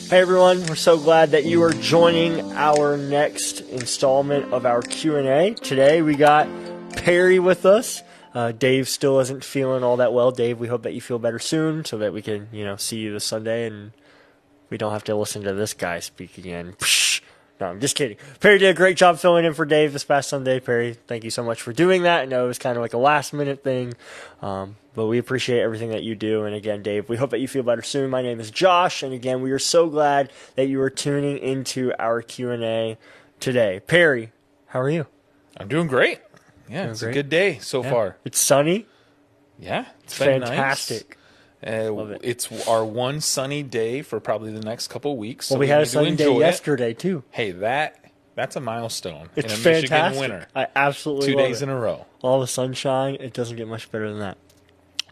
Hey everyone, we're so glad that you are joining our next installment of our Q&A. Today we got Perry with us. Dave still isn't feeling all that well. Dave, we hope that you feel better soon so that we can, see you this Sunday and we don't have to listen to this guy speak again. Psh! No, I'm just kidding. Perry did a great job filling in for Dave this past Sunday. Perry, thank you so much for doing that. I know it was kind of like a last-minute thing, but we appreciate everything that you do. And again, Dave, we hope that you feel better soon. My name is Josh, and again, we are so glad that you are tuning into our Q&A today. Perry, how are you? I'm doing great. Yeah, it's a good day so far. It's sunny. Yeah, it's fantastic. Nice. It's our one sunny day for probably the next couple of weeks. Well, we had a sunny day yesterday, too. Hey, that's a milestone in a fantastic. Michigan winter. I absolutely love it. 2 days in a row. All the sunshine. It doesn't get much better than that.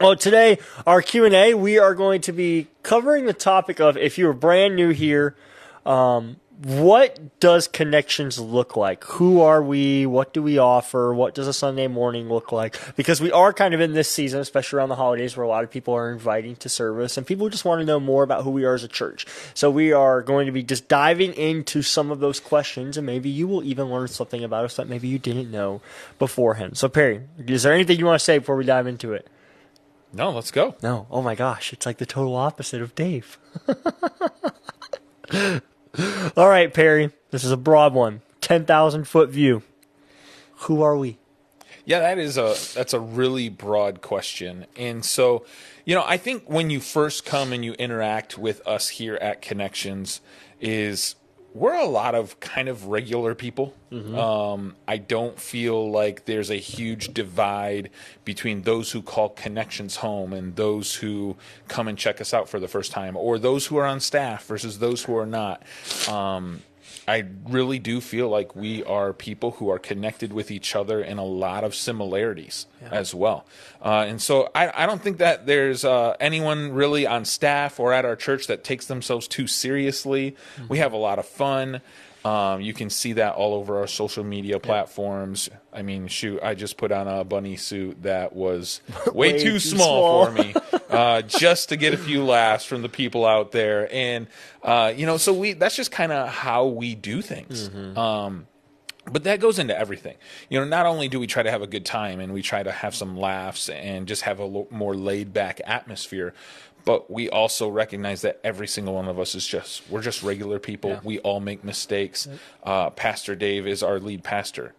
Well, today, our Q&A, we are going to be covering the topic of, if you were brand new here, what does Connections look like? Who are we? What do we offer? What does a Sunday morning look like? Because we are kind of in this season, especially around the holidays, where a lot of people are inviting to service, and people just want to know more about who we are as a church. So we are going to be just diving into some of those questions, and maybe you will even learn something about us that maybe you didn't know beforehand. So, Perry, is there anything you want to say before we dive into it? No, let's go. No. Oh, my gosh. It's like the total opposite of Dave. All right, Perry, this is a broad one. 10,000-foot view. Who are we? Yeah, that's a really broad question. And so, I think when you first come and you interact with us here at Connections we're a lot of kind of regular people. Mm-hmm. I don't feel like there's a huge divide between those who call Connections home and those who come and check us out for the first time, or those who are on staff versus those who are not. I really do feel like we are people who are connected with each other in a lot of similarities as well. And so I don't think that there's anyone really on staff or at our church that takes themselves too seriously. Mm-hmm. We have a lot of fun. You can see that all over our social media platforms. I mean, shoot, I just put on a bunny suit that was way too small for me just to get a few laughs from the people out there. And, so that's just kind of how we do things. Mm-hmm. But that goes into everything. Not only do we try to have a good time and we try to have some laughs and just have a more laid-back atmosphere, but we also recognize that every single one of us we're just regular people. Yeah. We all make mistakes. Pastor Dave is our lead pastor,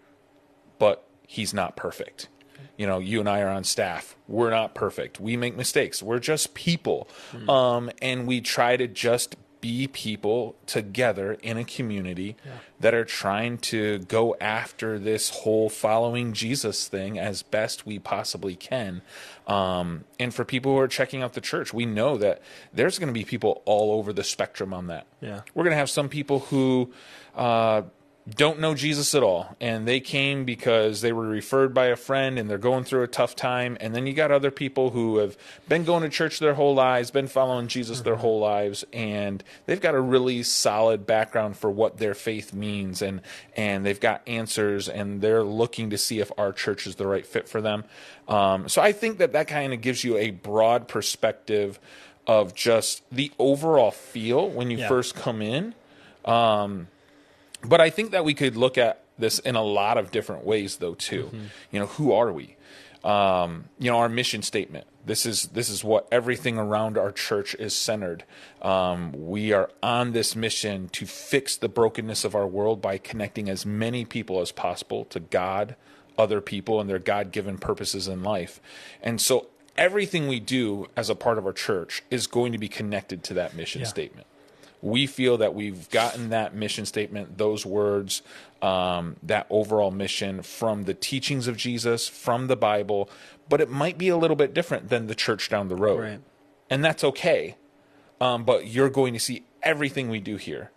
but he's not perfect. You and I are on staff. We're not perfect. We make mistakes. We're just people. And we try to just be people together in a community that are trying to go after this whole following Jesus thing as best we possibly can. And for people who are checking out the church, we know that there's going to be people all over the spectrum on that. Yeah. We're going to have some people who don't know Jesus at all, and they came because they were referred by a friend and they're going through a tough time. And then you got other people who have been going to church their whole lives, been following Jesus their whole lives, and they've got a really solid background for what their faith means, and they've got answers, and they're looking to see if our church is the right fit for them. So I think that kind of gives you a broad perspective of just the overall feel when you first come in. But I think that we could look at this in a lot of different ways, though, too. Mm-hmm. Who are we? Our mission statement. This is what everything around our church is centered. We are on this mission to fix the brokenness of our world by connecting as many people as possible to God, other people, and their God-given purposes in life. And so everything we do as a part of our church is going to be connected to that mission statement. We feel that we've gotten that mission statement, those words, that overall mission from the teachings of Jesus, from the Bible, but it might be a little bit different than the church down the road. Right. And that's okay. But you're going to see everything we do here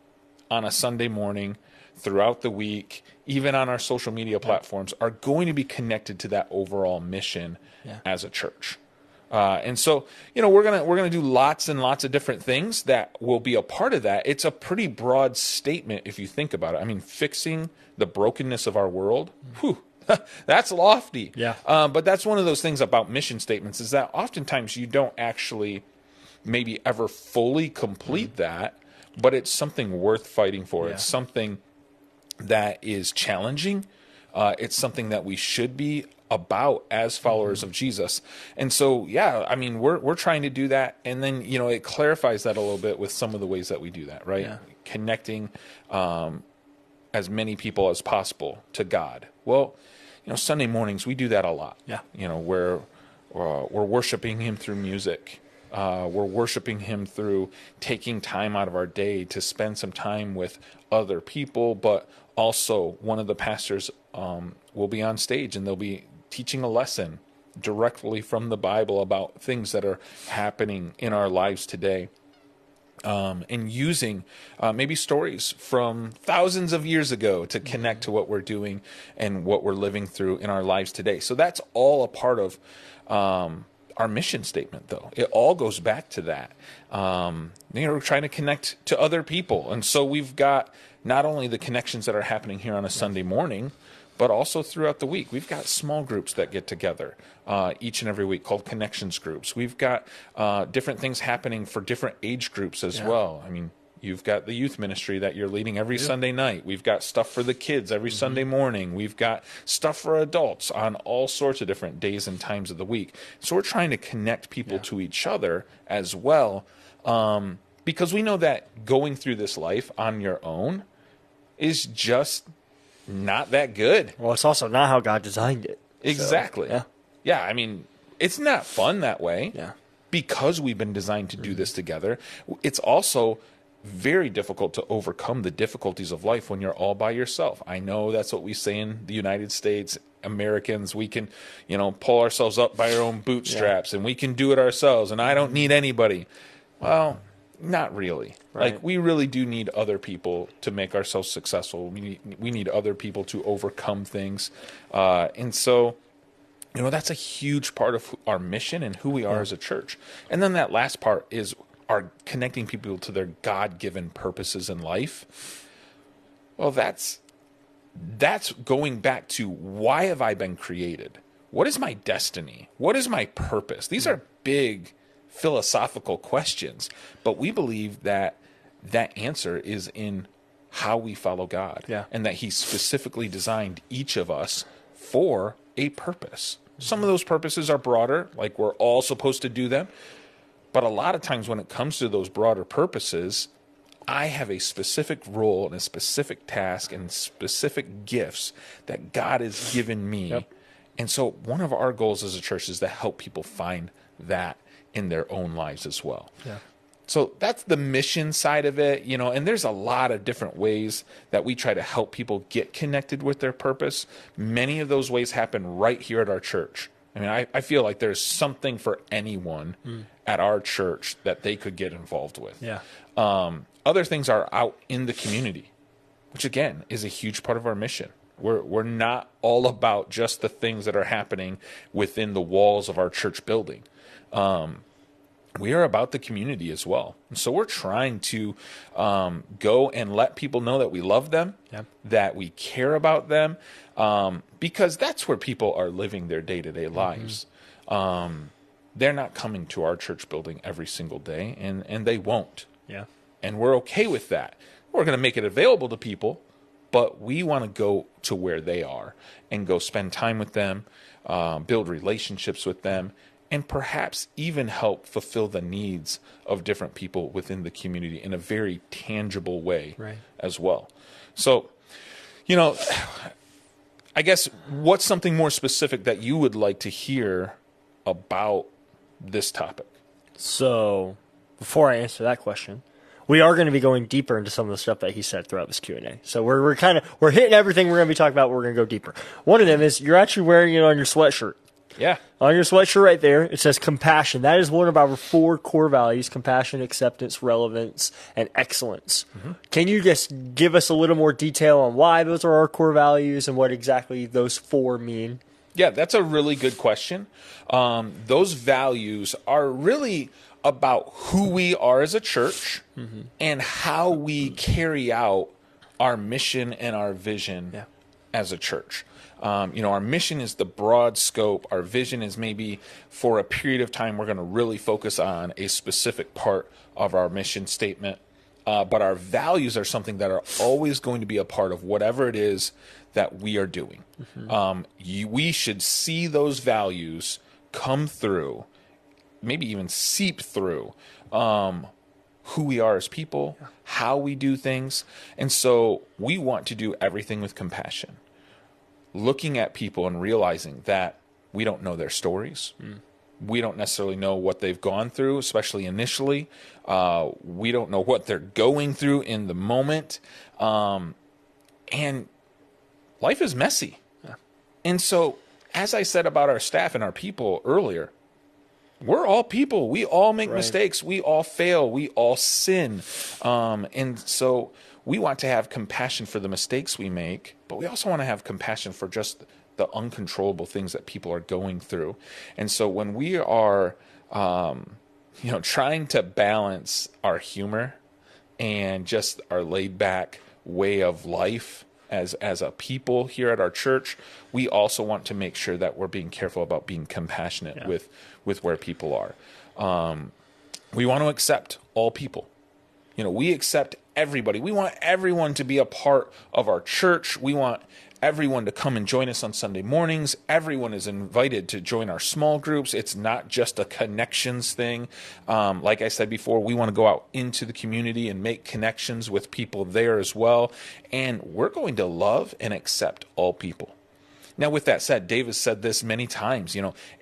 on a Sunday morning, throughout the week, even on our social media platforms, are going to be connected to that overall mission as a church. And so, we're gonna do lots and lots of different things that will be a part of that. It's a pretty broad statement if you think about it. I mean, fixing the brokenness of our world, that's lofty. Yeah. But that's one of those things about mission statements, is that oftentimes you don't actually maybe ever fully complete that, but it's something worth fighting for. Yeah. It's something that is challenging. It's something that we should be about as followers of Jesus. And so, yeah, I mean, we're trying to do that. And then, it clarifies that a little bit with some of the ways that we do that, right? Yeah. Connecting as many people as possible to God. Well, Sunday mornings, we do that a lot. Yeah. Where we're worshiping him through music. We're worshiping him through taking time out of our day to spend some time with other people, but also one of the pastors will be on stage and they'll be teaching a lesson directly from the Bible about things that are happening in our lives today. And using maybe stories from thousands of years ago to connect to what we're doing and what we're living through in our lives today. So that's all a part of our mission statement, though. It all goes back to that. We're trying to connect to other people. And so we've got not only the connections that are happening here on a Sunday morning, but also throughout the week. We've got small groups that get together each and every week called connections groups. We've got different things happening for different age groups as well. I mean, you've got the youth ministry that you're leading every Sunday night. We've got stuff for the kids every Sunday morning. We've got stuff for adults on all sorts of different days and times of the week. So we're trying to connect people to each other as well, because we know that going through this life on your own is just not that good. Well, it's also not how God designed it. Exactly. So, yeah, I mean, it's not fun that way. Yeah. Because we've been designed to do this together. It's also very difficult to overcome the difficulties of life when you're all by yourself. I know that's what we say in the United States. Americans, we can, pull ourselves up by our own bootstraps and we can do it ourselves and I don't need anybody. Well, not really. Right. Like, we really do need other people to make ourselves successful. We need other people to overcome things. And so, that's a huge part of our mission and who we are as a church. And then that last part is our connecting people to their God-given purposes in life. Well, that's going back to, why have I been created? What is my destiny? What is my purpose? These are big philosophical questions, but we believe that answer is in how we follow God, and that he specifically designed each of us for a purpose. Some of those purposes are broader, like we're all supposed to do them, but a lot of times when it comes to those broader purposes, I have a specific role and a specific task and specific gifts that God has given me. Yep. And so one of our goals as a church is to help people find that in their own lives as well. Yeah. So that's the mission side of it, and there's a lot of different ways that we try to help people get connected with their purpose. Many of those ways happen right here at our church. I mean, I feel like there's something for anyone at our church that they could get involved with. Yeah. Other things are out in the community, which again is a huge part of our mission. We're not all about just the things that are happening within the walls of our church building. We are about the community as well. And so we're trying to go and let people know that we love them, that we care about them, because that's where people are living their day-to-day lives. They're not coming to our church building every single day, and they won't. Yeah. And we're okay with that. We're going to make it available to people, but we want to go to where they are and go spend time with them, build relationships with them, and perhaps even help fulfill the needs of different people within the community in a very tangible way as well. So, I guess, what's something more specific that you would like to hear about this topic? So, before I answer that question, we are going to be going deeper into some of the stuff that he said throughout this Q&A. So we're hitting everything we're going to be talking about, but we're going to go deeper. One of them is, you're actually wearing it on your sweatshirt. Yeah. On your sweatshirt right there, it says compassion. That is one of our 4 core values: compassion, acceptance, relevance, and excellence. Can you just give us a little more detail on why those are our core values and what exactly those 4 mean? Yeah, that's a really good question. Those values are really about who we are as a church and how we carry out our mission and our vision as a church. Our mission is the broad scope. Our vision is maybe for a period of time we're going to really focus on a specific part of our mission statement. but our values are something that are always going to be a part of whatever it is that we are doing. We should see those values come through, maybe even seep through who we are as people, how we do things. And so we want to do everything with compassion, looking at people and realizing that we don't know their stories. We don't necessarily know what they've gone through, especially initially. We don't know what they're going through in the moment. And life is messy. Yeah. And so, as I said about our staff and our people earlier, we're all people. We all make mistakes. We all fail. We all sin. And so we want to have compassion for the mistakes we make, but we also want to have compassion for just the uncontrollable things that people are going through. And so when we are, trying to balance our humor and just our laid back way of life as a people here at our church, we also want to make sure that we're being careful about being compassionate with where people are. We want to accept all people. We accept everybody. We want everyone to be a part of our church. We want everyone to come and join us on Sunday mornings. Everyone is invited to join our small groups. It's not just a connections thing. Like I said before, we want to go out into the community and make connections with people there as well. And we're going to love and accept all people. Now, with that said, Dave has said this many times,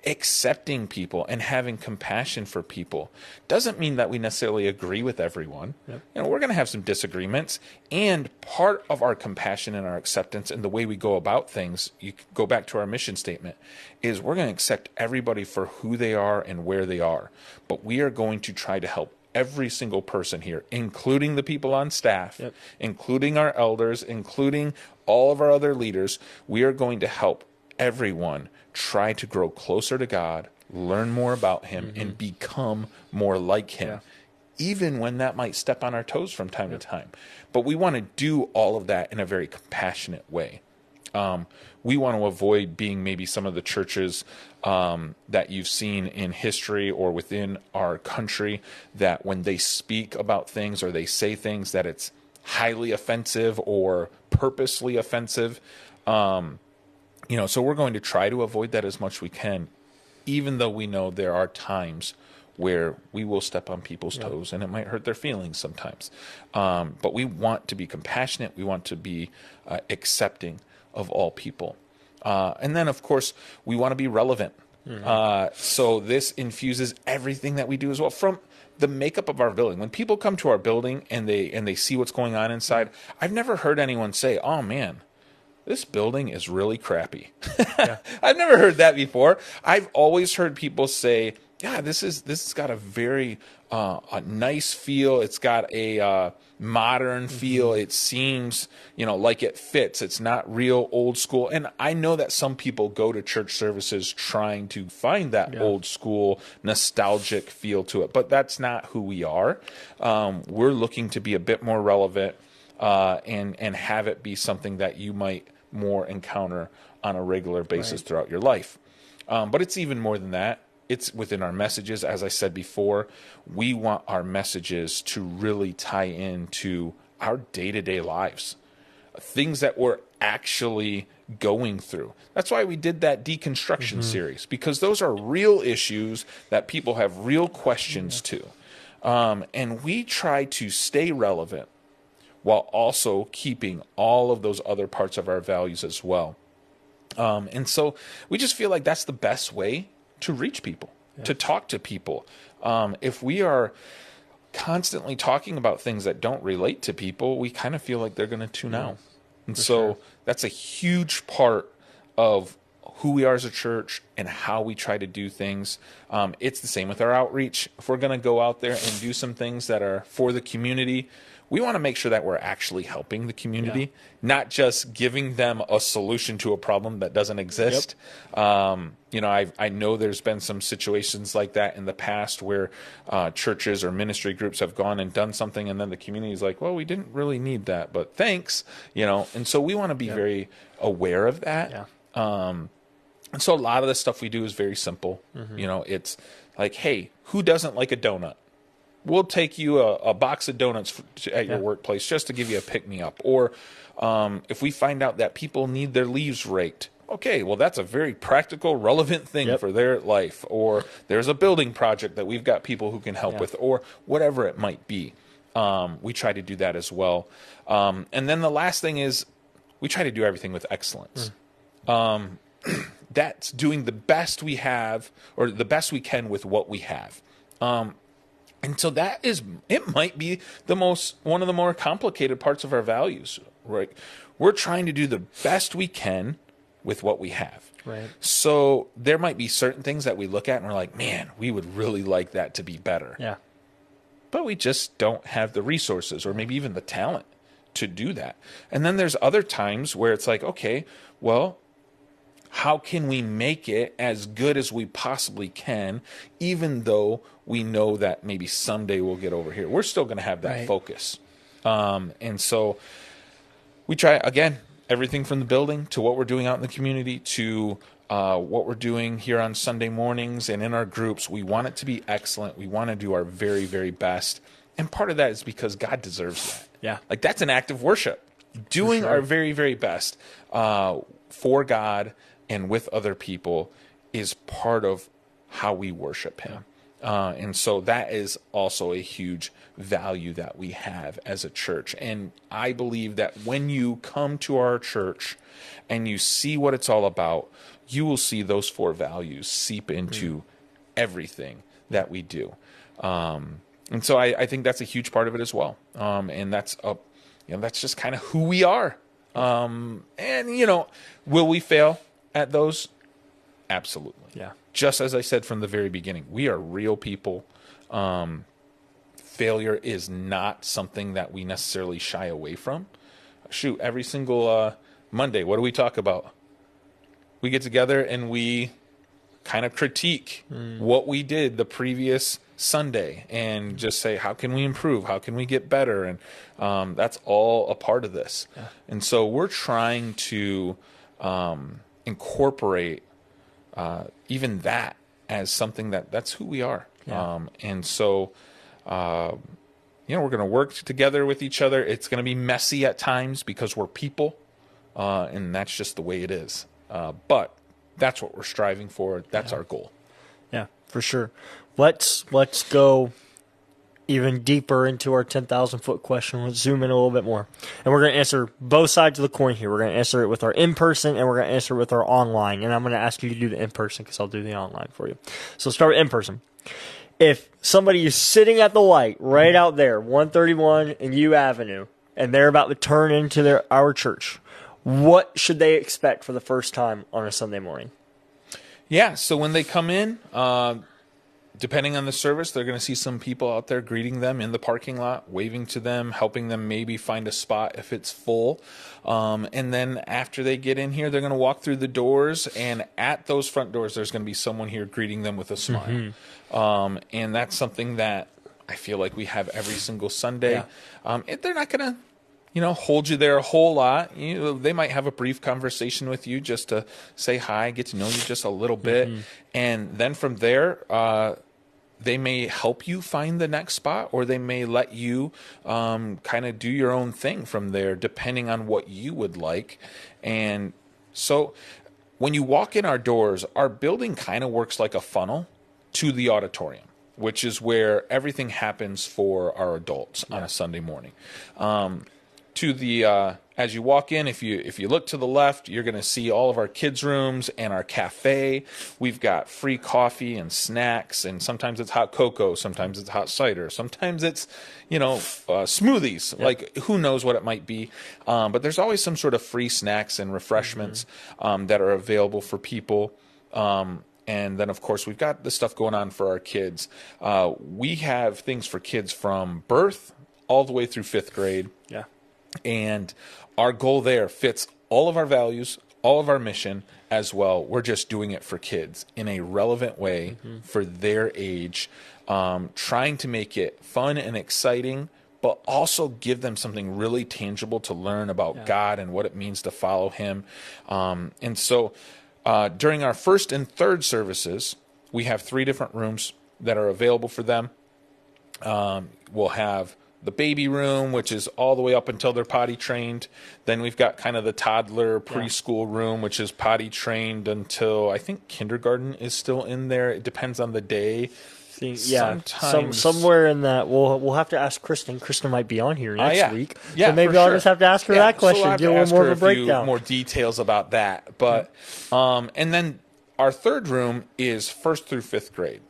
accepting people and having compassion for people doesn't mean that we necessarily agree with everyone. Yep. We're going to have some disagreements, and part of our compassion and our acceptance and the way we go about things, you go back to our mission statement, is we're going to accept everybody for who they are and where they are. But we are going to try to help every single person here, including the people on staff, including our elders, including all of our other leaders. We are going to help everyone try to grow closer to God, learn more about Him, and become more like Him, even when that might step on our toes from time to time. But we want to do all of that in a very compassionate way. We want to avoid being maybe some of the churches that you've seen in history or within our country that when they speak about things or they say things that it's highly offensive or purposely offensive. So we're going to try to avoid that as much as we can, even though we know there are times where we will step on people's toes and it might hurt their feelings sometimes. But we want to be compassionate. We want to be accepting of all people. And then, of course, we want to be relevant. So this infuses everything that we do as well, from the makeup of our building. When people come to our building and they see what's going on inside, I've never heard anyone say, "Oh man, this building is really crappy." I've never heard that before. I've always heard people say, "Yeah, this has got a very a nice feel. It's got a modern feel. It seems, like it fits. It's not real old school." And I know that some people go to church services trying to find that old school nostalgic feel to it, but that's not who we are. We're looking to be a bit more relevant and have it be something that you might more encounter on a regular basis throughout your life. But it's even more than that. It's within our messages. As I said before, we want our messages to really tie into our day-to-day lives, things that we're actually going through. That's why we did that deconstruction series, because those are real issues that people have real questions to. And we try to stay relevant while also keeping all of those other parts of our values as well. And so we just feel like that's the best way to reach people, to talk to people. If we are constantly talking about things that don't relate to people, we kind of feel like they're going to tune out. And so that's a huge part of who we are as a church and how we try to do things. It's the same with our outreach. If we're going to go out there and do some things that are for the community, we want to make sure that we're actually helping the community, not just giving them a solution to a problem that doesn't exist. I know there's been some situations like that in the past where churches or ministry groups have gone and done something, and then the community is like, well, we didn't really need that, but thanks. And so we want to be very aware of that. And so a lot of the stuff we do is very simple. It's like, hey, who doesn't like a donut? we'll take you a box of donuts at your workplace just to give you a pick-me-up. Or if we find out that people need their leaves raked, okay, well, that's a very practical, relevant thing for their life. Or there's a building project that we've got people who can help with, or whatever it might be. We try to do that as well. And then the last thing is we try to do everything with excellence. That's doing the best we have, or the best we can with what we have. And so it might be one of the more complicated parts of our values, right? We're trying to do the best we can with what we have. Right. So there might be certain things that we look at and we're like, man, we would really like that to be better. Yeah. But we just don't have the resources or maybe even the talent to do that. And then there's other times where it's like, okay, well, how can we make it as good as we possibly can, even though we know that maybe someday we'll get over here? We're still going to have that focus. And so we try, again, everything from the building to what we're doing out in the community to what we're doing here on Sunday mornings and in our groups. We want it to be excellent. We want to do our very, very best. And part of that is because God deserves that. Yeah. Like, that's an act of worship. Doing our very, very best for God and with other people is part of how we worship him. And so that is also a huge value that we have as a church. And I believe that when you come to our church and you see what it's all about, you will see those 4 values seep into everything that we do. And so I think that's a huge part of it as well. And that's just kind of who we are. And, will we fail at those? Absolutely. Yeah. Just as I said from the very beginning, we are real people. Failure is not something that we necessarily shy away from. Shoot, every single Monday, what do we talk about? We get together and we kind of critique what we did the previous Sunday and just say, how can we improve? How can we get better? And that's all a part of this. Yeah. And so we're trying to incorporate even that as something that's who we are. Yeah. And so, we're going to work together with each other. It's going to be messy at times because we're people, and that's just the way it is. But that's what we're striving for. That's our goal. Yeah, for sure. Let's go even deeper into our 10,000-foot question. Let's zoom in a little bit more. And we're going to answer both sides of the coin here. We're going to answer it with our in-person, and we're going to answer it with our online. And I'm going to ask you to do the in-person because I'll do the online for you. So start with in-person. If somebody is sitting at the light right out there, 131 and U Avenue, and they're about to turn into our church, what should they expect for the first time on a Sunday morning? Yeah, so when they come in, depending on the service, they're going to see some people out there greeting them in the parking lot, waving to them, helping them maybe find a spot if it's full. And then after they get in here, they're going to walk through the doors, and at those front doors, there's going to be someone here greeting them with a smile. Mm-hmm. And that's something that I feel like we have every single Sunday. Yeah. They're not going to hold you there a whole lot. They might have a brief conversation with you just to say hi, get to know you just a little bit. Mm-hmm. And then from there, they may help you find the next spot, or they may let you kind of do your own thing from there, depending on what you would like. And so when you walk in our doors, our building kind of works like a funnel to the auditorium, which is where everything happens for our adults on a Sunday morning. To the as you walk in, if you look to the left, you're going to see all of our kids' rooms and our cafe. We've got free coffee and snacks, and sometimes it's hot cocoa, sometimes it's hot cider, sometimes it's smoothies. Yep. Like, who knows what it might be, but there's always some sort of free snacks and refreshments that are available for people. And then, of course, we've got the stuff going on for our kids. We have things for kids from birth all the way through 5th grade. Yeah. And our goal there fits all of our values, all of our mission as well. We're just doing it for kids in a relevant way for their age, trying to make it fun and exciting, but also give them something really tangible to learn about God and what it means to follow him. And so during our 1st and 3rd services, we have 3 different rooms that are available for them. We'll have the baby room, which is all the way up until they're potty trained. Then we've got kind of the toddler preschool room, which is potty trained until I think kindergarten is still in there. It depends on the day. Somewhere in that we'll have to ask Kristen. Kristen might be on here next week, so maybe I'll just have to ask her that question. So Get a little more of a breakdown, more details about that. But and then our third room is 1st through 5th grade.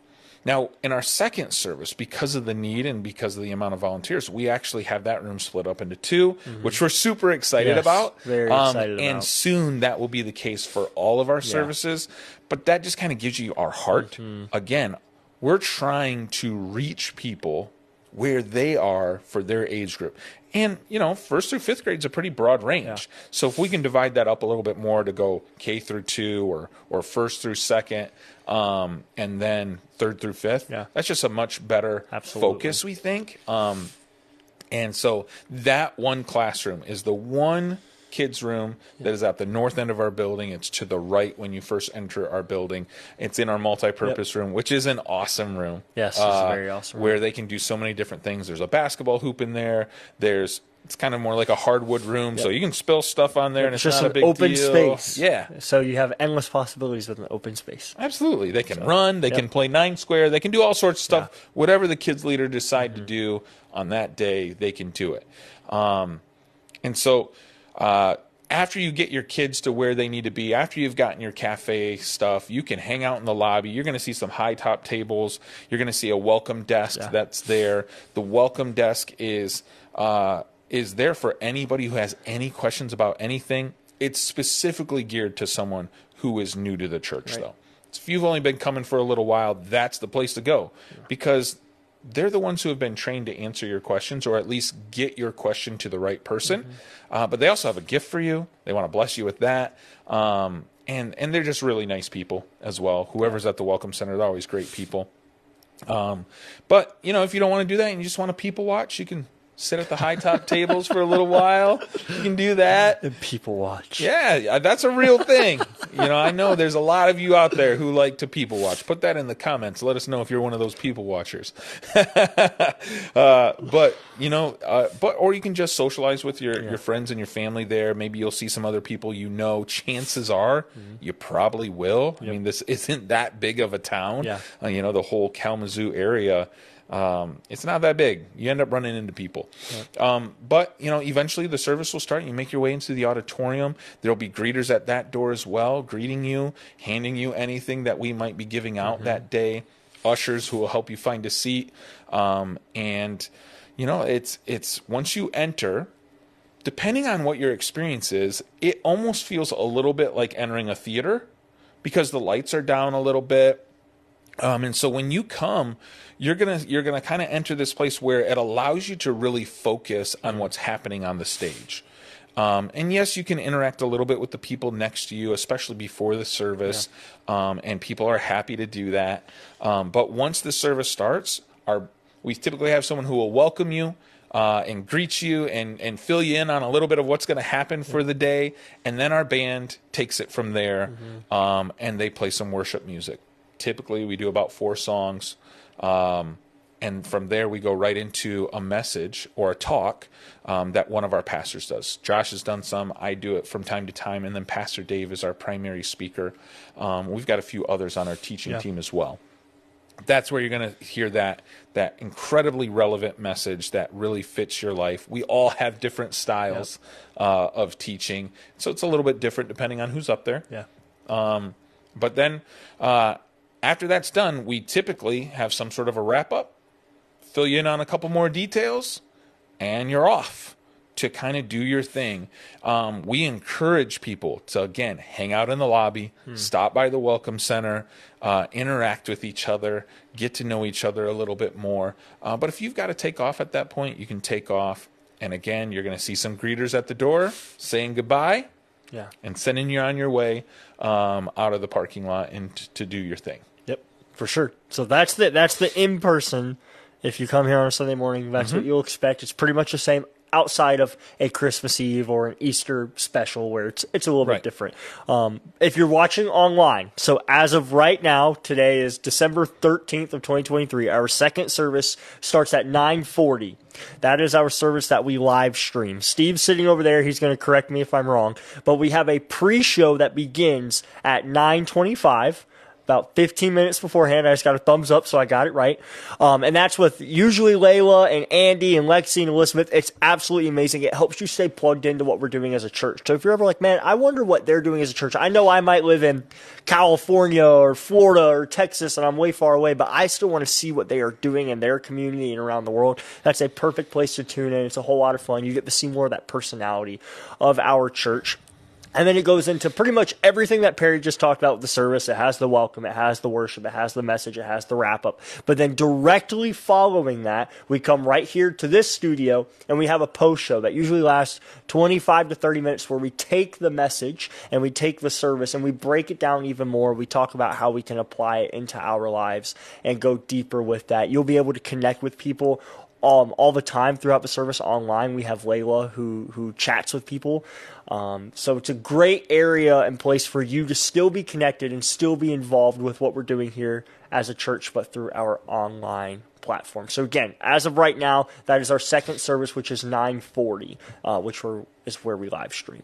Now, in our second service, because of the need and because of the amount of volunteers, we actually have that room split up into 2, which we're super excited about. Very excited and about. soon that will be the case for all of our services. But that just kind of gives you our heart. Again, we're trying to reach people where they are for their age group. And, 1st through 5th grade is a pretty broad range. Yeah. So if we can divide that up a little bit more to go K through 2 or 1st through 2nd, and then 3rd through 5th, that's just a much better focus, we think. And so that one classroom is the one kids room that is at the north end of our building. It's to the right when you first enter our building. It's in our multi-purpose room, which is an awesome room. Yes, it's a very awesome room. Where they can do so many different things. There's a basketball hoop in there. It's kind of more like a hardwood room, so you can spill stuff on there, and it's just not a big open deal. space. Yeah. So you have endless possibilities with an open space. Absolutely. They can run. They can play 9 square. They can do all sorts of stuff. Yeah. Whatever the kids leader decide to do on that day, they can do it. And so after you get your kids to where they need to be, after you've gotten your cafe stuff, you can hang out in the lobby. You're going to see some high top tables. You're going to see a welcome desk that's there. The welcome desk is there for anybody who has any questions about anything. It's specifically geared to someone who is new to the church, though. So if you've only been coming for a little while, that's the place to go, because they're the ones who have been trained to answer your questions, or at least get your question to the right person. But they also have a gift for you. They want to bless you with that. And they're just really nice people as well. Whoever's at the Welcome Center, they're always great people. But, if you don't want to do that and you just want to people watch, you can sit at the high top tables for a little while. You can do that. And people watch. Yeah, that's a real thing. I know there's a lot of you out there who like to people watch. Put that in the comments. Let us know if you're one of those people watchers. Or you can just socialize with your friends and your family there. Maybe you'll see some other people Chances are you probably will. I mean, this isn't that big of a town. Yeah. The whole Kalamazoo area. It's not that big. You end up running into people. But, eventually the service will start. You make your way into the auditorium. There'll be greeters at that door as well, greeting you, handing you anything that we might be giving out that day. Ushers who will help you find a seat. It's once you enter, depending on what your experience is, it almost feels a little bit like entering a theater, because the lights are down a little bit. And so when you come, you're gonna kind of enter this place where it allows you to really focus on what's happening on the stage. And yes, you can interact a little bit with the people next to you, especially before the service, and people are happy to do that. But once the service starts, we typically have someone who will welcome you and greet you and fill you in on a little bit of what's going to happen for the day, and then our band takes it from there, and they play some worship music. Typically, we do about 4 songs, and from there we go right into a message or a talk that one of our pastors does. Josh has done some. I do it from time to time, and then Pastor Dave is our primary speaker. We've got a few others on our teaching team as well. That's where you're going to hear that incredibly relevant message that really fits your life. We all have different styles of teaching, so it's a little bit different depending on who's up there. But then after that's done, we typically have some sort of a wrap-up, fill you in on a couple more details, and you're off to kind of do your thing. We encourage people to, again, hang out in the lobby, stop by the Welcome Center, interact with each other, get to know each other a little bit more. But if you've got to take off at that point, you can take off. And again, you're going to see some greeters at the door saying goodbye and sending you on your way out of the parking lot and to do your thing. Yep, for sure. So that's the in-person. If you come here on a Sunday morning, that's what you'll expect. It's pretty much the same outside of a Christmas Eve or an Easter special where it's a little bit different. If you're watching online, so as of right now, today is December 13th of 2023. Our second service starts at 9:40. That is our service that we live stream. Steve's sitting over there. He's going to correct me if I'm wrong. But we have a pre-show that begins at 9:25. About 15 minutes beforehand. I just got a thumbs up, so I got it right. And that's with usually Layla and Andy and Lexi and Elizabeth. It's absolutely amazing. It helps you stay plugged into what we're doing as a church. So if you're ever like, man, I wonder what they're doing as a church. I know I might live in California or Florida or Texas, and I'm way far away, but I still want to see what they are doing in their community and around the world. That's a perfect place to tune in. It's a whole lot of fun. You get to see more of that personality of our church. And then it goes into pretty much everything that Perry just talked about with the service. It has the welcome, it has the worship, it has the message, it has the wrap-up. But then directly following that, we come right here to this studio, and we have a post-show that usually lasts 25 to 30 minutes where we take the message and we take the service and we break it down even more. We talk about how we can apply it into our lives and go deeper with that. You'll be able to connect with people all the time throughout the service online. We have Layla who chats with people. So it's a great area and place for you to still be connected and still be involved with what we're doing here as a church, but through our online platform. So again, as of right now, that is our second service, which is 9:40, is where we live stream.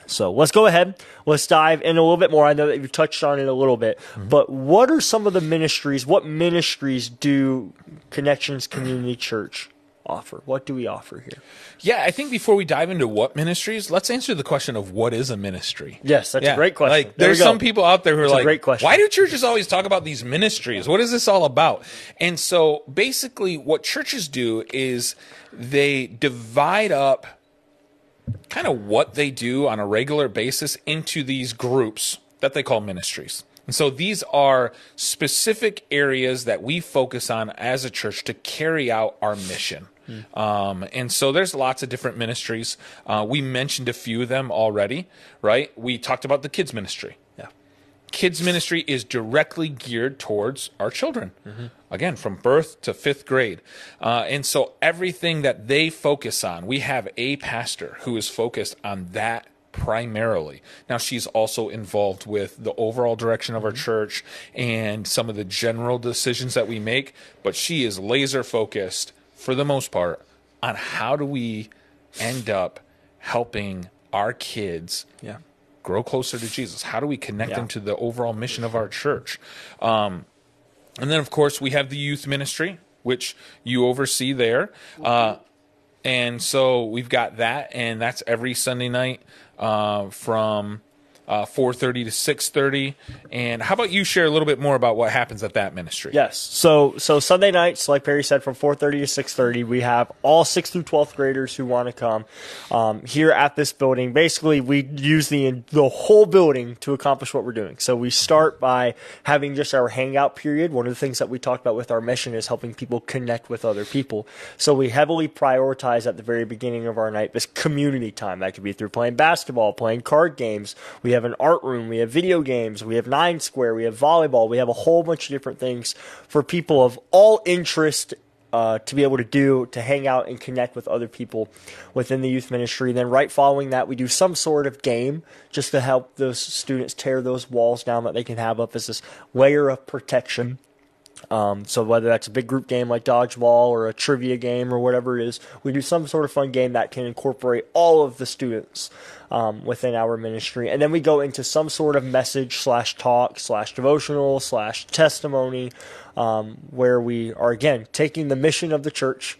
So let's go ahead. Let's dive in a little bit more. I know that you've touched on it a little bit, but what are some of the ministries? What ministries do Connections Community Church offer? What do we offer here? Yeah, I think before we dive into what ministries, let's answer the question of what is a ministry. Yes, that's a great question. Like, there's some people out there who are like, great question. Why do churches always talk about these ministries? What is this all about? And so basically what churches do is they divide up kind of what they do on a regular basis into these groups that they call ministries. And so these are specific areas that we focus on as a church to carry out our mission. And so there's lots of different ministries. We mentioned a few of them already, right? We talked about the kids ministry. Kids ministry is directly geared towards our children. Again, from birth to 5th grade. And so everything that they focus on, we have a pastor who is focused on that primarily. Now, she's also involved with the overall direction of our church and some of the general decisions that we make, but she is laser focused, for the most part, on how do we end up helping our kids grow closer to Jesus? How do we connect them to the overall mission of our church? And then, of course, we have the youth ministry, which you oversee there. And so we've got that, and that's every Sunday night from 4:30 to 6:30. And how about you share a little bit more about what happens at that ministry? Yes. So Sunday nights, like Perry said, from 4:30 to 6:30, we have all 6th through 12th graders who want to come here at this building. Basically, we use the whole building to accomplish what we're doing. So we start by having just our hangout period. One of the things that we talked about with our mission is helping people connect with other people. So we heavily prioritize at the very beginning of our night this community time. That could be through playing basketball, playing card games. We have an art room, we have video games, we have 9 Square, we have volleyball, we have a whole bunch of different things for people of all interest to be able to do, to hang out and connect with other people within the youth ministry. Then right following that, we do some sort of game just to help those students tear those walls down that they can have up as this layer of protection. So whether that's a big group game like dodgeball or a trivia game or whatever it is, we do some sort of fun game that can incorporate all of the students within our ministry. And then we go into some sort of message / talk / devotional / testimony where we are, again, taking the mission of the church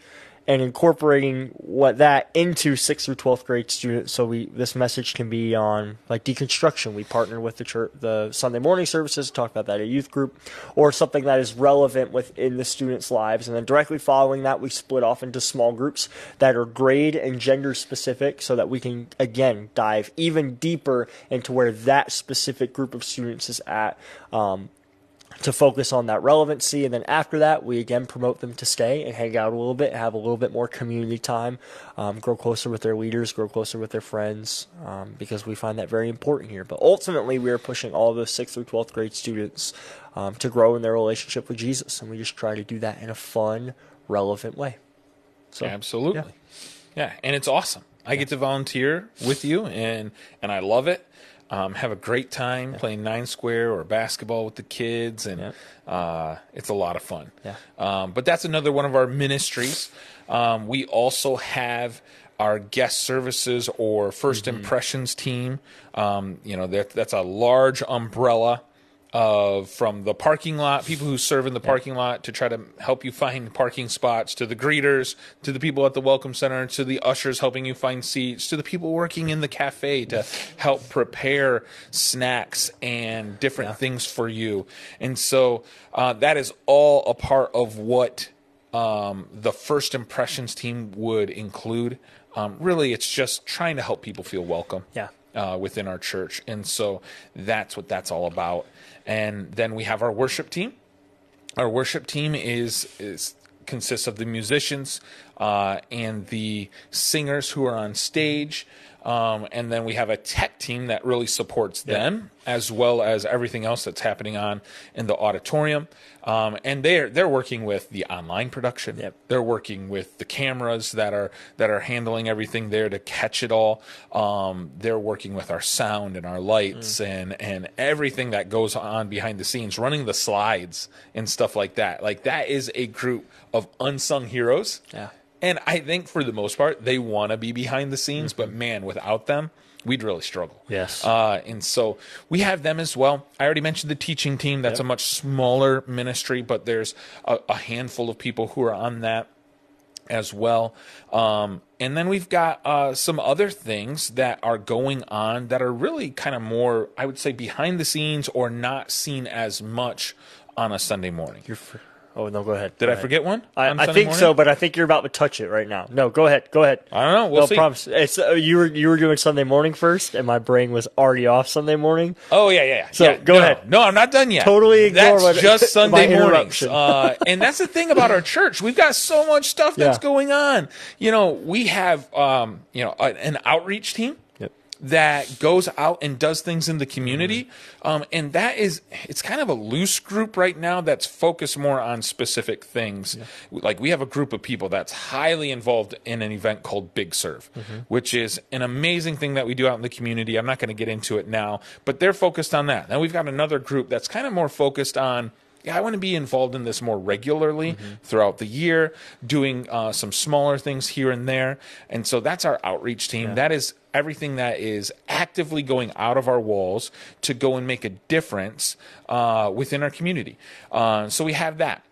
and incorporating that into 6th through 12th grade students. So this message can be on like deconstruction. We partner with the church, the Sunday morning services, talk about that at a youth group, or something that is relevant within the students' lives. And then directly following that, we split off into small groups that are grade and gender specific, so that we can, again, dive even deeper into where that specific group of students is at, to focus on that relevancy. And then after that, we again promote them to stay and hang out a little bit, have a little bit more community time, grow closer with their leaders, grow closer with their friends, because we find that very important here. But ultimately, we are pushing all of those 6th through 12th grade students to grow in their relationship with Jesus. And we just try to do that in a fun, relevant way. So, absolutely. Yeah, and it's awesome. I get to volunteer with you, and I love it. Have a great time playing 9 square or basketball with the kids, and it's a lot of fun. Yeah. But that's another one of our ministries. We also have our guest services or first impressions team. That's a large umbrella from the parking lot, people who serve in the parking lot to try to help you find parking spots, to the greeters, to the people at the welcome center, to the ushers helping you find seats, to the people working in the cafe to help prepare snacks and different things for you. And so that is all a part of what the first impressions team would include. Really, it's just trying to help people feel welcome. Within our church. And so that's what that's all about. And then we have our worship team. Our worship team consists of the musicians and the singers who are on stage. And then we have a tech team that really supports them, as well as everything else that's happening on in the auditorium. And they're working with the online production. They're working with the cameras that are handling everything there to catch it all. They're working with our sound and our lights and everything that goes on behind the scenes, running the slides and stuff like that. Like, that is a group of unsung heroes. And I think for the most part, they want to be behind the scenes, but man, without them, we'd really struggle. And so we have them as well. I already mentioned the teaching team. That's a much smaller ministry, but there's a handful of people who are on that as well. And then we've got some other things that are going on that are really kind of more, I would say, behind the scenes or not seen as much on a Sunday morning. Oh, no, go ahead. Did I forget one? I think so, but I think you're about to touch it right now. No, go ahead. Go ahead. I don't know. We'll see. Promise. It's, you were doing Sunday morning first, and my brain was already off Sunday morning. Oh, yeah. So go ahead. No, I'm not done yet. Totally ignore That's just Sunday mornings. interruption. And that's the thing about our church. We've got so much stuff that's going on. We have an outreach team that goes out and does things in the community. And it's kind of a loose group right now that's focused more on specific things. Like, we have a group of people that's highly involved in an event called Big Serve, which is an amazing thing that we do out in the community. I'm not going to get into it now, but they're focused on that. Then we've got another group that's kind of more focused on, I want to be involved in this more regularly throughout the year, doing some smaller things here and there. And so that's our outreach team. That is everything that is actively going out of our walls to go and make a difference within our community. So we have that.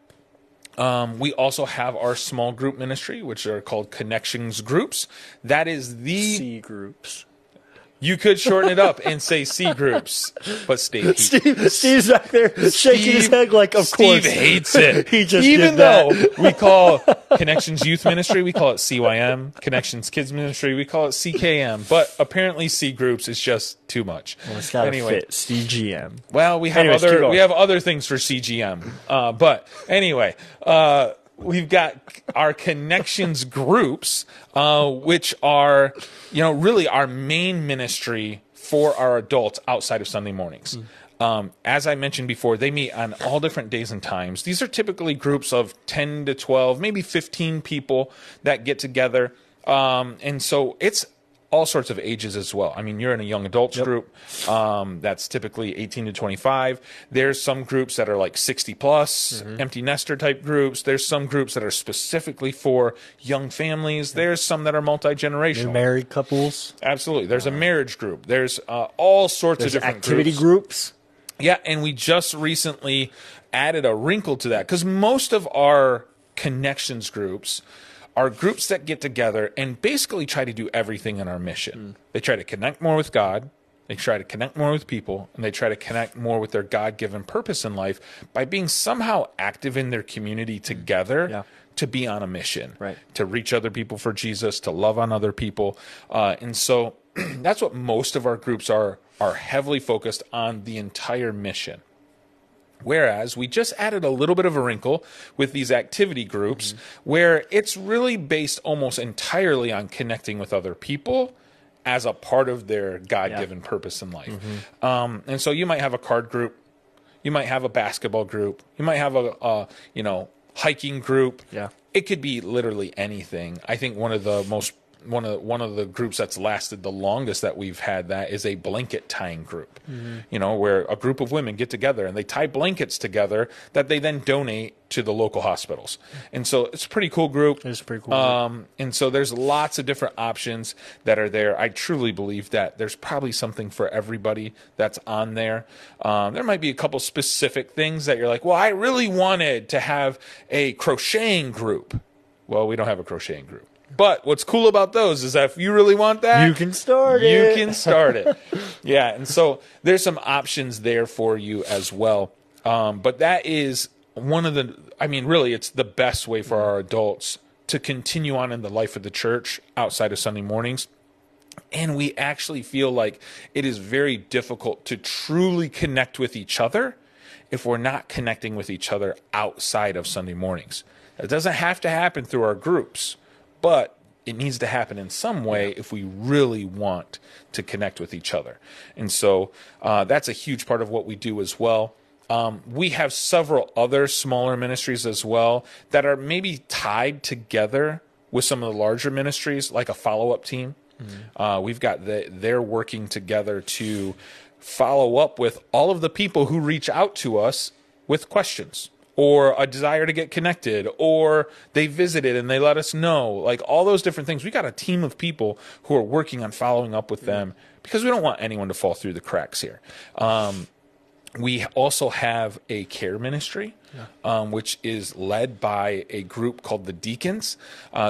We also have our small group ministry, which are called Connections Groups. That is the C groups. You could shorten it up and say C groups, but Steve's back there shaking his head like, of course. Steve hates it. He just Even did that. though we call Connections Youth Ministry, we call it CYM. Connections Kids Ministry, we call it CKM. But apparently C groups is just too much. Well, it's gotta fit CGM. Well, we have other things for CGM. But anyway, we've got our Connections groups, which are, really our main ministry for our adults outside of Sunday mornings. As I mentioned before, they meet on all different days and times. These are typically groups of 10 to 12, maybe 15 people that get together. And so it's all sorts of ages as well. I mean, you're in a young adults group that's typically 18 to 25. There's some groups that are like 60 plus, empty nester type groups. There's some groups that are specifically for young families. There's some that are multi-generational. Married couples. Absolutely. There's a marriage group. There's all sorts of different activity groups. Yeah, and we just recently added a wrinkle to that because most of our Connections groups are groups that get together and basically try to do everything in our mission. They try to connect more with God, they try to connect more with people, and they try to connect more with their God-given purpose in life by being somehow active in their community together to be on a mission, to reach other people for Jesus, to love on other people. And so that's what most of our groups are heavily focused on, the entire mission. Whereas we just added a little bit of a wrinkle with these activity groups where it's really based almost entirely on connecting with other people as a part of their God-given purpose in life. And so you might have a card group, you might have a basketball group, you might have a hiking group. It could be literally anything. I think one of the most one of the groups that's lasted the longest that we've had that is a blanket tying group. You know, where a group of women get together and they tie blankets together that they then donate to the local hospitals. And so it's a pretty cool group. It's a pretty cool group. And so there's lots of different options that are there. I truly believe that there's probably something for everybody that's on there. There might be a couple specific things that you're like, well, I really wanted to have a crocheting group. Well, we don't have a crocheting group. But what's cool about those is that if you really want that, You can start you it. can start it. Yeah, and so there's some options there for you as well. But that is one of the, I mean, really, it's the best way for our adults to continue on in the life of the church outside of Sunday mornings. And we actually feel like it is very difficult to truly connect with each other if we're not connecting with each other outside of Sunday mornings. It doesn't have to happen through our groups, but it needs to happen in some way if we really want to connect with each other. And so that's a huge part of what we do as well. We have several other smaller ministries as well that are maybe tied together with some of the larger ministries, like a follow-up team. We've got they're working together to follow up with all of the people who reach out to us with questions or a desire to get connected, or they visited and they let us know, like all those different things. We got a team of people who are working on following up with them because we don't want anyone to fall through the cracks here. We also have a care ministry, which is led by a group called the Deacons.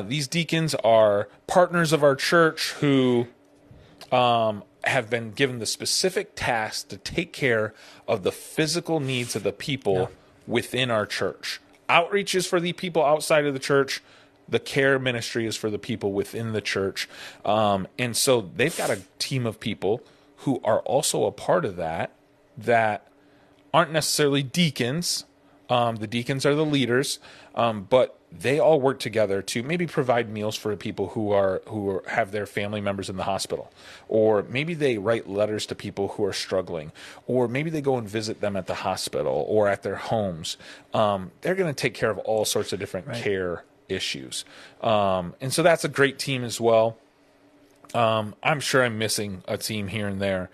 These deacons are partners of our church who have been given the specific task to take care of the physical needs of the people within our church. Outreach is for the people outside of the church. The care ministry is for the people within the church. And so they've got a team of people who are also a part of that aren't necessarily deacons. The deacons are the leaders, but they all work together to maybe provide meals for people who have their family members in the hospital, or maybe they write letters to people who are struggling, or maybe they go and visit them at the hospital or at their homes. They're going to take care of all sorts of different care issues, and so that's a great team as well. I'm sure I'm missing a team here and there.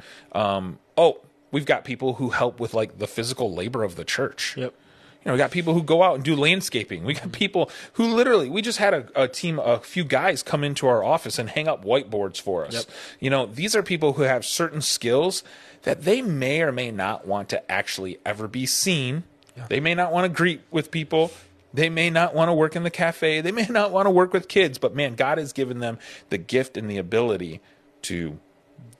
We've got people who help with like the physical labor of the church. Yep. You know, we got people who go out and do landscaping. We got people who literally, we just had a few guys come into our office and hang up whiteboards for us. Yep. You know, these are people who have certain skills that they may or may not want to actually ever be seen. Yeah. They may not want to greet with people. They may not want to work in the cafe. They may not want to work with kids, but man, God has given them the gift and the ability to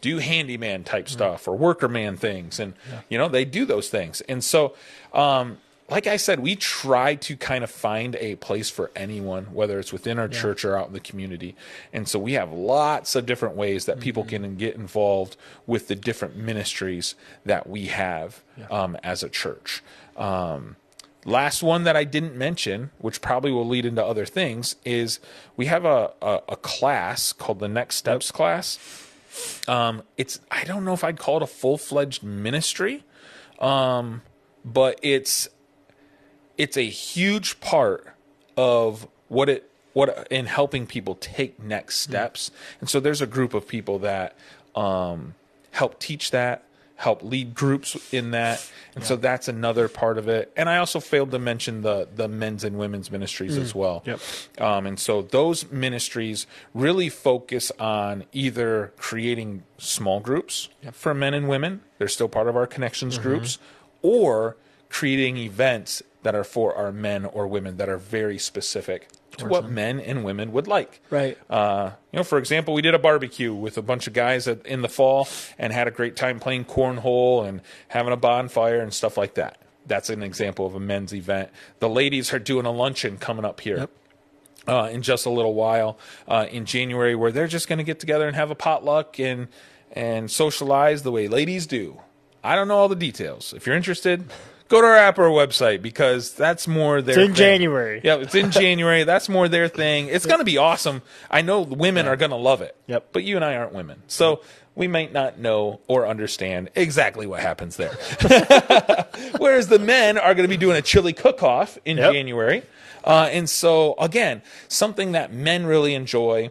do handyman type stuff or worker man things. And, you know, they do those things. And so, like I said, we try to kind of find a place for anyone, whether it's within our church or out in the community. And so we have lots of different ways that people can get involved with the different ministries that we have as a church. Last one that I didn't mention, which probably will lead into other things, is we have a class called the Next Steps class. I don't know if I'd call it a full-fledged ministry, but it's a huge part of what in helping people take next steps. And so there's a group of people that help teach that, help lead groups in that. And so that's another part of it. And I also failed to mention the men's and women's ministries as well. Yep. And so those ministries really focus on either creating small groups for men and women. They're still part of our connections groups, or creating events that are for our men or women that are very specific to what men and women would like. Right. For example, we did a barbecue with a bunch of guys in the fall and had a great time playing cornhole and having a bonfire and stuff like that. That's an example of a men's event. The ladies are doing a luncheon coming up here. In just a little while in January, where they're just going to get together and have a potluck and socialize the way ladies do. I don't know all the details. If you're interested, go to our app or website, because that's more their thing. It's in January. Yeah, it's in January. That's more their thing. It's going to be awesome. I know women are going to love it. Yep. But you and I aren't women. So we might not know or understand exactly what happens there. Whereas the men are going to be doing a chili cook-off in January. And so, again, something that men really enjoy.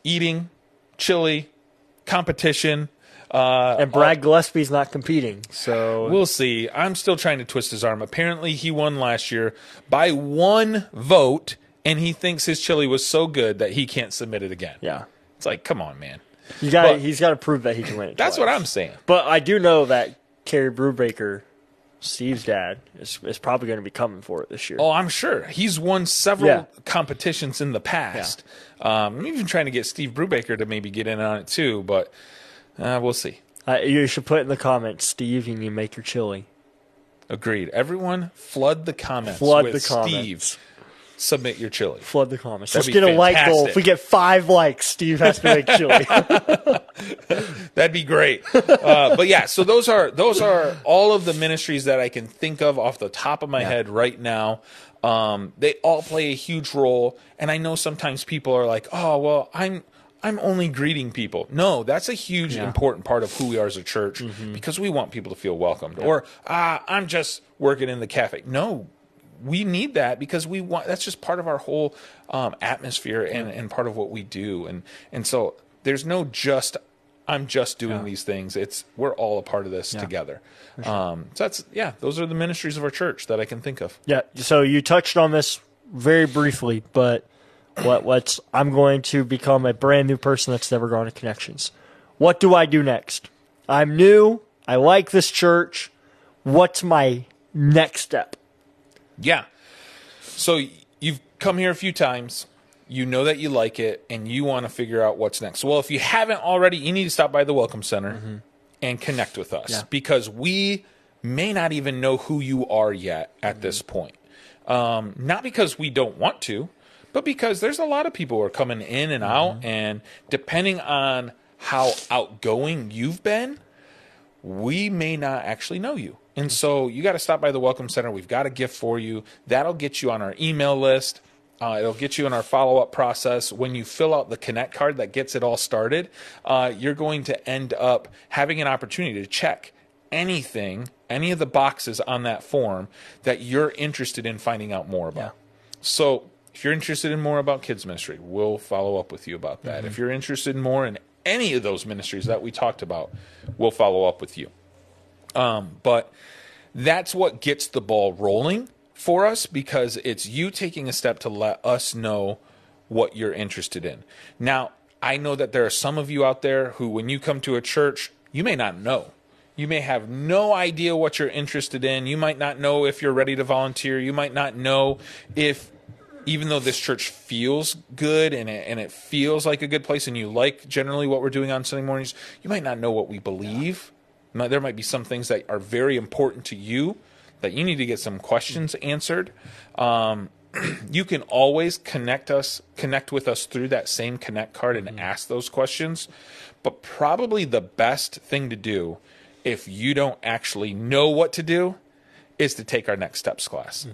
eating, chili, competition. And Brad Gillespie's not competing, so We'll see. I'm still trying to twist his arm. Apparently, he won last year by 1 vote, and he thinks his chili was so good that he can't submit it again. yeah, It's like, come on, man. he's But- got to prove that he can win it. That's twice. what I'm saying. But I do know that Kerry Brubaker, Steve's dad, is probably going to be coming for it this year. Oh, I'm sure. He's won several Yeah. competitions in the past. I'm even trying to get Steve Brubaker to maybe get in on it too, but we'll see. You should put in the comments, Steve, you need to make your chili. Agreed. Everyone, flood the comments Flood with the comments. Steve. Submit your chili. Flood the comments. That'd Let's get be a like goal. fantastic. If we get 5 likes, Steve has to make chili. That'd be great. But yeah, so those are all of the ministries that I can think of off the top of my head right now. They all play a huge role, and I know sometimes people are like, "Oh, well, I'm only greeting people." No, that's a huge important part of who we are as a church because we want people to feel welcomed. Or I'm just working in the cafe. No, we need that because we want. That's just part of our whole atmosphere and part of what we do. And so there's no just. I'm just doing these things. We're all a part of this together. So those are the ministries of our church that I can think of. Yeah, so you touched on this very briefly, but I'm going to become a brand new person that's never gone to Connections. What do I do next? I'm new. I like this church. What's my next step? Yeah. So you've come here a few times. You know that you like it, and you want to figure out what's next. Well, if you haven't already, you need to stop by the Welcome Center and connect with us because we may not even know who you are yet at this point. Not because we don't want to, but because there's a lot of people who are coming in and out, and depending on how outgoing you've been, we may not actually know you. And so you got to stop by the Welcome Center. We've got a gift for you. That'll get you on our email list. It'll get you in our follow-up process. When you fill out the Connect card that gets it all started, you're going to end up having an opportunity to check any of the boxes on that form that you're interested in finding out more about. So if you're interested in more about kids ministry, we'll follow up with you about that. If you're interested in more in any of those ministries that we talked about, we'll follow up with you. But that's what gets the ball rolling for us because it's you taking a step to let us know what you're interested in. Now, I know that there are some of you out there who, when you come to a church, you may not know. You may have no idea what you're interested in. You might not know if you're ready to volunteer. You might not know if, even though this church feels good and it feels like a good place and you like generally what we're doing on Sunday mornings, you might not know what we believe. There might be some things that are very important to you that you need to get some questions answered. You can always connect with us through that same Connect card and ask those questions. But probably the best thing to do if you don't actually know what to do is to take our Next Steps class.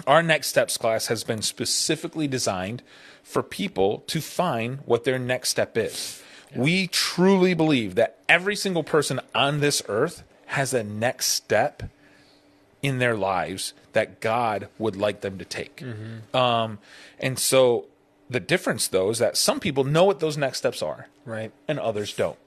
Our Next Steps class has been specifically designed for people to find what their next step is. We truly believe that every single person on this earth has a next step in their lives that God would like them to take. And so the difference, though, is that some people know what those next steps are, Right. and others don't.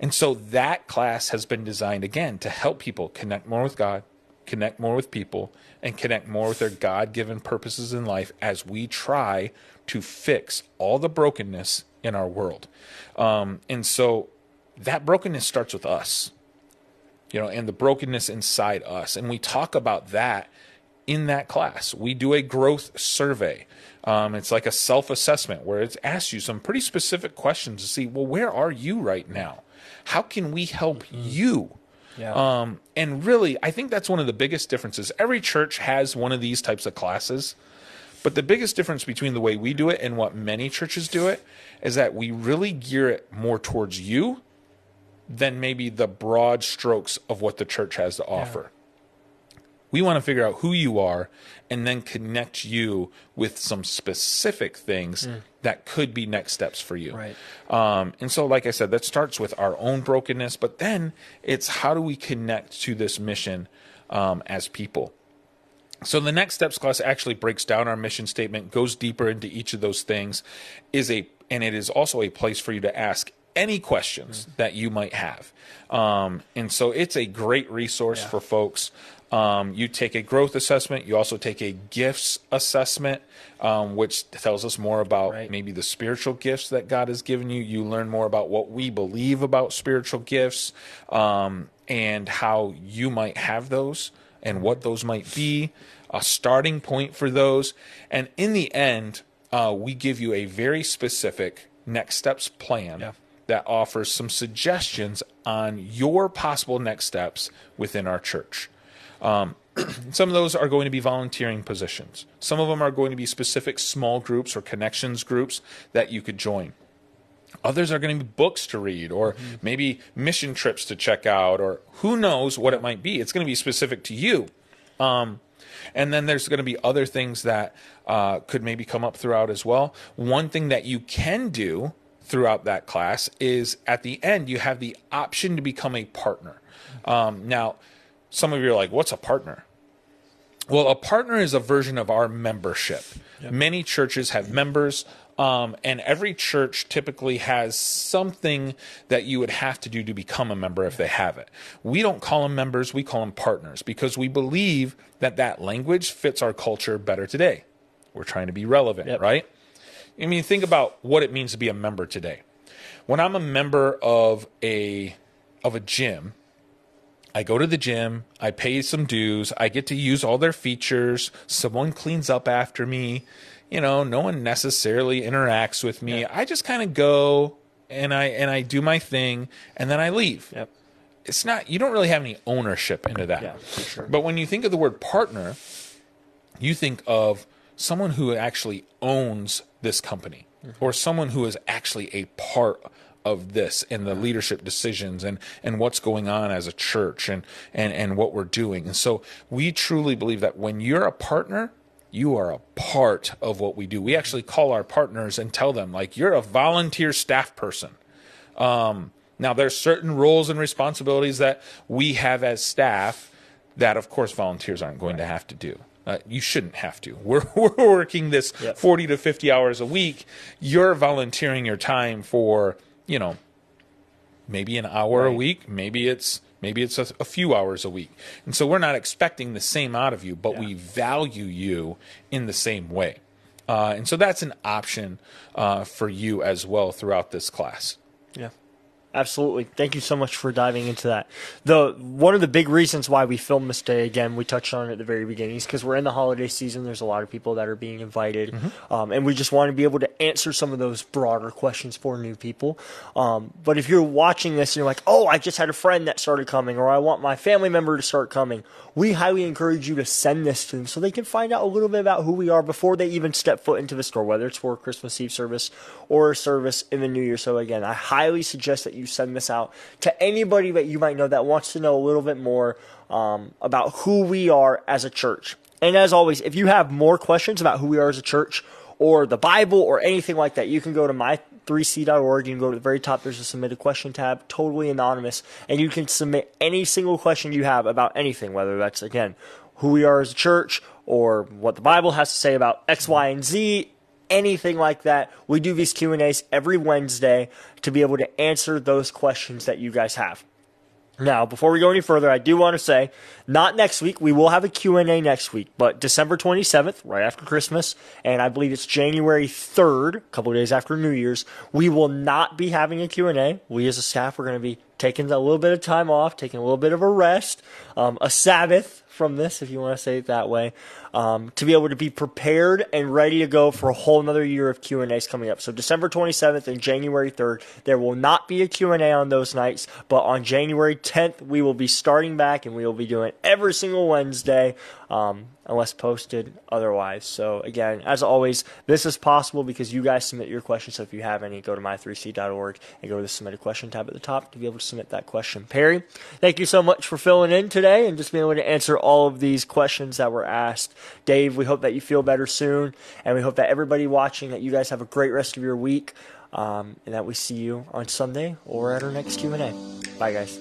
And so that class has been designed, again, to help people connect more with God, connect more with people, and connect more with their God-given purposes in life as we try to fix all the brokenness in our world. And so that brokenness starts with us, and the brokenness inside us. And we talk about that in that class. We do a growth survey. It's like a self-assessment where it asks you some pretty specific questions to see, well, where are you right now? How can we help you? Yeah. And really, I think that's one of the biggest differences. Every church has one of these types of classes, but the biggest difference between the way we do it and what many churches do it is that we really gear it more towards you than maybe the broad strokes of what the church has to offer. We want to figure out who you are and then connect you with some specific things that could be next steps for you. Right. And so, like I said, that starts with our own brokenness, but then it's how do we connect to this mission as people. So the Next Steps class actually breaks down our mission statement, goes deeper into each of those things, is and it is also a place for you to ask any questions that you might have. And so it's a great resource for folks. You take a growth assessment. You also take a gifts assessment, which tells us more about maybe the spiritual gifts that God has given you. You learn more about what we believe about spiritual gifts, and how you might have those and what those might be, a starting point for those. And in the end, we give you a very specific next steps plan that offers some suggestions on your possible next steps within our church. Some of those are going to be volunteering positions. Some of them are going to be specific small groups or connections groups that you could join. Others are going to be books to read, or maybe mission trips to check out, or who knows what it might be. It's going to be specific to you. And then there's going to be other things that could maybe come up throughout as well. One thing that you can do throughout that class is at the end, you have the option to become a partner. Now, some of you are like, what's a partner? Well, a partner is a version of our membership. Many churches have members, and every church typically has something that you would have to do to become a member if they have it. We don't call them members, we call them partners, because we believe that that language fits our culture better today. We're trying to be relevant, right? I mean, think about what it means to be a member today. When I'm a member of a gym, I go to the gym, I pay some dues, I get to use all their features, someone cleans up after me, no one necessarily interacts with me. I just kind of go and I do my thing, and then I leave. It's not, you don't really have any ownership into that. For sure. But when you think of the word partner, you think of someone who actually owns this company, or someone who is actually a part of this and the leadership decisions and what's going on as a church and what we're doing. And so we truly believe that when you're a partner, you are a part of what we do. We actually call our partners and tell them, like, you're a volunteer staff person. Now, there's certain roles and responsibilities that we have as staff that, of course, volunteers aren't going to have to do. You shouldn't have to. We're working this 40 to 50 hours a week. You're volunteering your time for, maybe an hour a week. Maybe it's a few hours a week. And so we're not expecting the same out of you, but we value you in the same way. And so that's an option for you as well throughout this class. Yeah. Absolutely. Thank you so much for diving into that. One of the big reasons why we filmed this day, again, we touched on it at the very beginning, is because we're in the holiday season. There's a lot of people that are being invited, and we just want to be able to answer some of those broader questions for new people. But if you're watching this and you're like, oh, I just had a friend that started coming, or I want my family member to start coming, we highly encourage you to send this to them so they can find out a little bit about who we are before they even step foot into the store, whether it's for a Christmas Eve service or a service in the New Year. So again, I highly suggest that you send this out to anybody that you might know that wants to know a little bit more about who we are as a church. And as always, if you have more questions about who we are as a church or the Bible or anything like that, you can go to my3c.org. You can go to the very top. There's a submit a question tab, totally anonymous, and you can submit any single question you have about anything, whether that's, again, who we are as a church or what the Bible has to say about X, Y, and Z, anything like that. We do these Q&As every Wednesday to be able to answer those questions that you guys have. Now, before we go any further, I do want to say, not next week. We will have a Q&A next week, but December 27th, right after Christmas, and I believe it's January 3rd, a couple of days after New Year's, we will not be having a Q&A. We as a staff are going to be taking a little bit of time off, taking a little bit of a rest, a Sabbath from this, if you want to say it that way, to be able to be prepared and ready to go for a whole another year of Q&As coming up. So December 27th and January 3rd, there will not be a Q&A on those nights, but on January 10th, we will be starting back, and we will be doing every single Wednesday, unless posted otherwise. So again, as always, this is possible because you guys submit your questions. So if you have any, go to my3c.org and go to the submit a question tab at the top to be able to submit that question. Perry, thank you so much for filling in today and just being able to answer all of these questions that were asked. Dave, we hope that you feel better soon, and we hope that everybody watching, that you guys have a great rest of your week, and that we see you on Sunday or at our next Q&A. Bye, guys.